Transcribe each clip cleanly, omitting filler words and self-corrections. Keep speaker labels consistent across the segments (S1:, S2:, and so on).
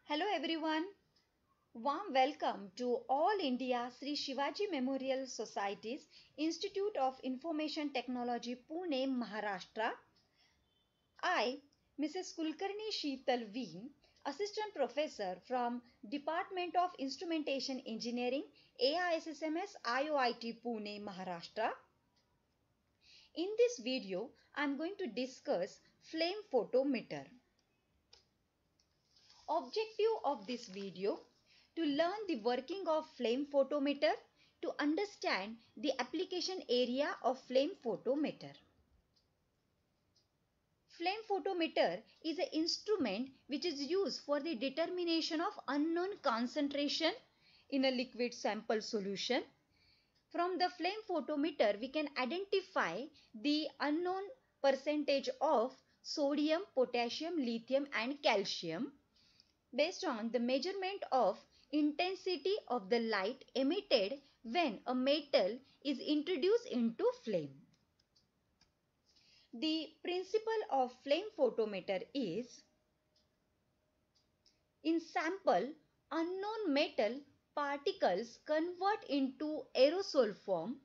S1: Hello everyone. Warm welcome to All India Sri Shivaji Memorial Society's Institute of Information Technology, Pune, Maharashtra. I, Mrs. Kulkarni Sheetal V, Assistant Professor from Department of Instrumentation Engineering, AISSMS IOIT, Pune, Maharashtra. In this video, I am going to discuss flame photometer. Objective of this video: to learn the working of flame photometer, to understand the application area of flame photometer. Flame photometer is an instrument which is used for the determination of unknown concentration in a liquid sample solution. From the flame photometer, we can identify the unknown percentage of sodium, potassium, lithium and calcium based on the measurement of intensity of the light emitted when a metal is introduced into flame. The principle of flame photometer is: in sample, unknown metal particles convert into aerosol form.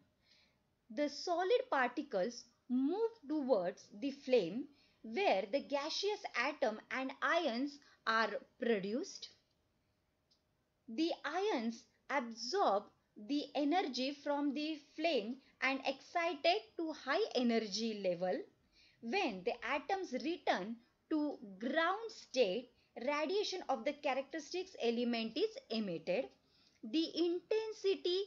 S1: The solid particles move towards the flame where the gaseous atom and ions are produced. The ions absorb the energy from the flame and excited to high energy level. When the atoms return to ground state, radiation of the characteristics element is emitted. The intensity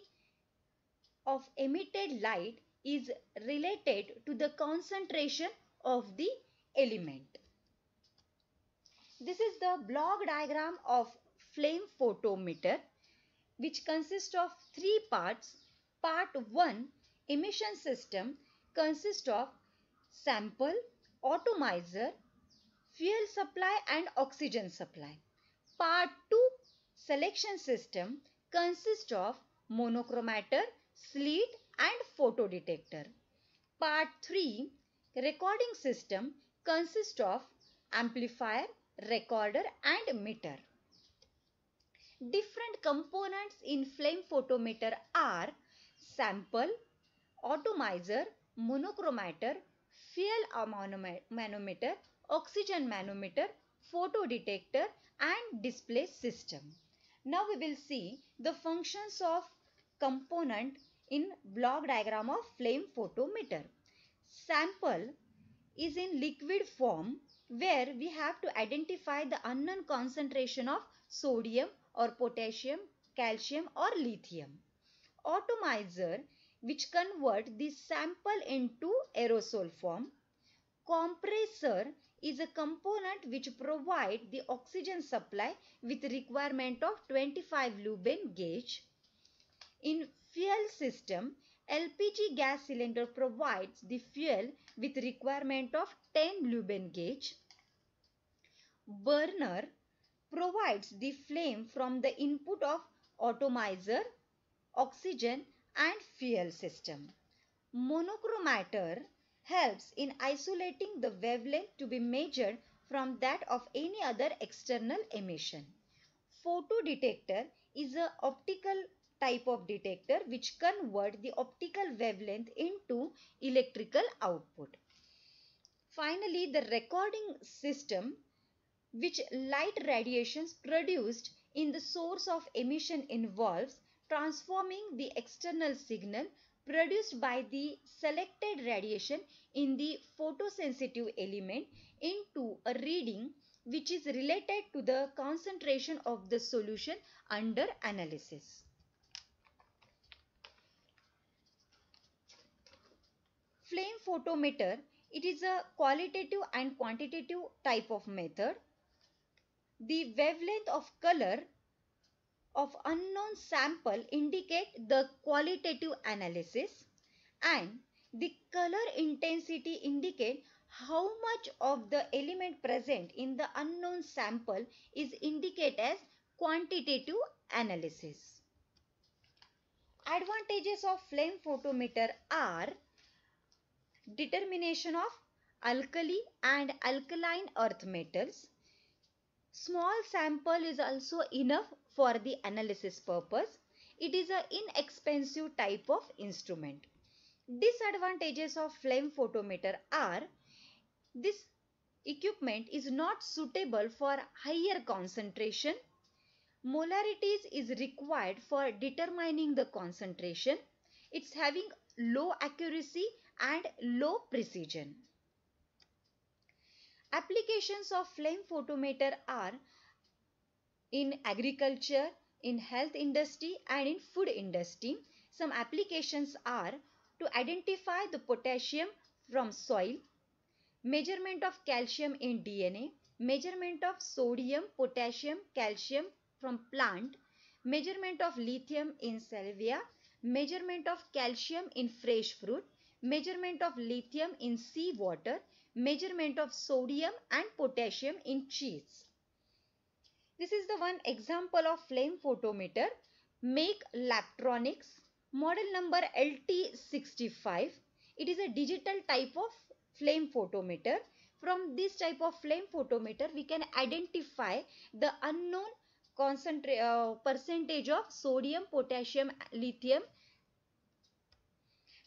S1: of emitted light is related to the concentration of the element. This is the block diagram of flame photometer, which consists of three parts. Part 1, emission system, consists of sample, atomizer, fuel supply and oxygen supply. Part 2, selection system, consists of monochromator, slit and photodetector. Part 3, recording system, consists of amplifier, recorder and meter. Different components in flame photometer are sample, atomizer, monochromator, fuel manometer, oxygen manometer, photodetector and display system. Now we will see the functions of component in block diagram of flame photometer. Sample is in liquid form where we have to identify the unknown concentration of sodium or potassium, calcium or lithium. Atomizer, which convert the sample into aerosol form. Compressor is a component which provide the oxygen supply with requirement of 25 lumen gauge. In fuel system, LPG gas cylinder provides the fuel with requirement of 10 lumen gauge. Burner provides the flame from the input of atomizer, oxygen and fuel system. Monochromator helps in isolating the wavelength to be measured from that of any other external emission. Photodetector is an optical type of detector which convert the optical wavelength into electrical output. Finally, the recording system, which light radiations produced in the source of emission involves transforming the external signal produced by the selected radiation in the photosensitive element into a reading which is related to the concentration of the solution under analysis. Flame photometer, it is a qualitative and quantitative type of method. The wavelength of color of unknown sample indicate the qualitative analysis, and the color intensity indicate how much of the element present in the unknown sample is indicated as quantitative analysis. Advantages of flame photometer are determination of alkali and alkaline earth metals, Small sample is also enough for the analysis purpose. It is an inexpensive type of instrument. Disadvantages of flame photometer are: this equipment is not suitable for higher concentration. Molarities is required for determining the concentration. It's having low accuracy and low precision. Applications of flame photometer are in agriculture, in health industry and in food industry. Some applications are to identify the potassium from soil, measurement of calcium in DNA, measurement of sodium, potassium, calcium from plant, measurement of lithium in salvia, measurement of calcium in fresh fruit, measurement of lithium in sea water, measurement of sodium and potassium in cheese. This is the one example of flame photometer. Make Laptronics, model number LT65. It is a digital type of flame photometer. From this type of flame photometer, we can identify the unknown percentage of sodium, potassium, lithium.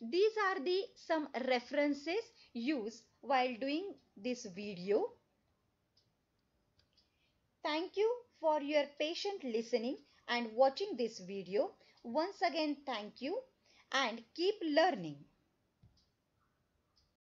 S1: These are the some references used while doing this video. Thank you for your patient listening and watching this video. Once again, thank you and keep learning.